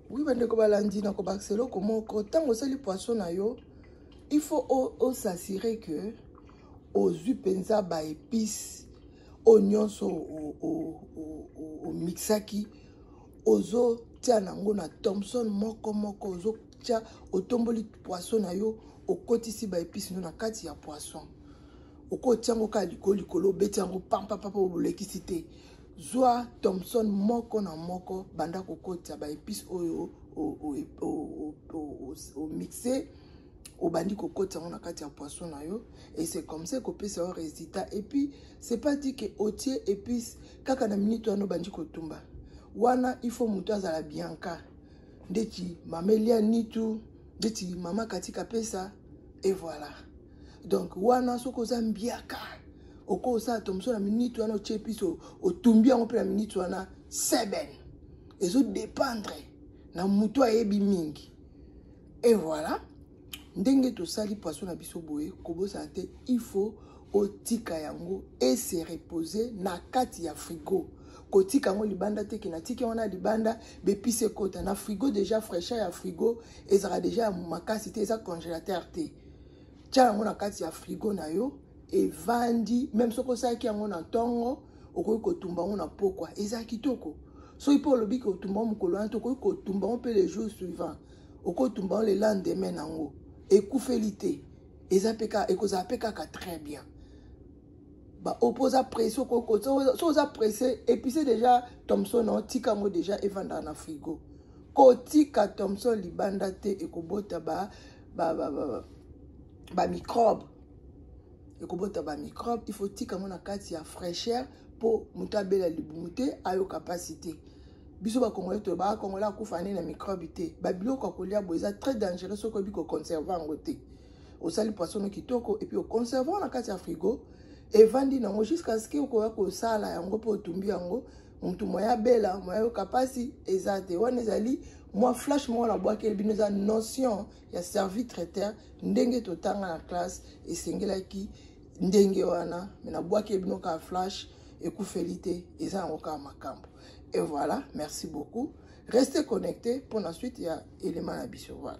Oui, bande ko balandi na ko baxelo comment tant osali poisson na yo, il faut s'assurer que aux penza ba épices, oignons au mixaki, ozo tia nango na Thompson moko ozo tia otomboli poisson na yo, okotisi ba épices no na kati ya poisson. Oko tiango ka likolo beti yango pampa obolekisi te. Zwa Thompson moko na moko banda kokotia ba épices oyo au mixé au bandi kokotia yango na kati ya poisson na yo, et c'est comme ça qu'on peut savoir résultat. Et puis c'est pas dit que otie épices kaka na minute wana bandi kotumba wana, il faut muto azala bianca ndeti mamelia nitu ndeti mama katika pesa, et voilà. Donc wana soko zambiaka oko sa Thompson na minute wana otie épices o tumbi yango pe na minute wana seben ezo dépendre na muto ayebi mingi, et voilà. Ndenge to sali poisson na biso boye kobosa te, il faut otika yango et se reposer na kati ya frigo. Kotika yango libanda te ke na tiki wana libanda bepise kota na frigo, déjà fraîcheur ya frigo ezara déjà makasi te, eza congélateur te. Tia yango na kati ya frigo na yo et vandi, même soko saki yango na tongo okoki kotumba yango na pokwa eza kitoko. So ipo lobi ko tumba mukolo wana to ko tumba on peut les jours suivants oko tumba le lendemain nango ekoufelité ezapeka ekozapeka ka très bien. Ba opposa pression ko so za pressé et puis c'est déjà Thompson on tika ngo déjà evanda na frigo. Ko tika Thompson libanda te ekobota ba microbe. Ekobota ba microbe, il faut tika ngo na kati ya fraîcheur pour mutabela libumute ayo capacité. Biso ba congolais to ba congolais akufani na microbe te. Ba biloko kolia boza très dangereux soko biko conserver ngo te. Au sali poisson kitoko et puis au conserver na kati ya frigo et vandi nango jusqu'à ce que ko ko sala yango po tumbi yango mutu moya bela moya kapasi ezate wana ezali moi flash moi la boîte bino za notion ya servi traiteur ndenge totanga na classe et sengelaki ndenge wana na boîte bino ka flash ekoufelité eza ngo ka makambo. Et voilà, merci beaucoup. Restez connectés pour la suite, il y a élément à biso, voilà.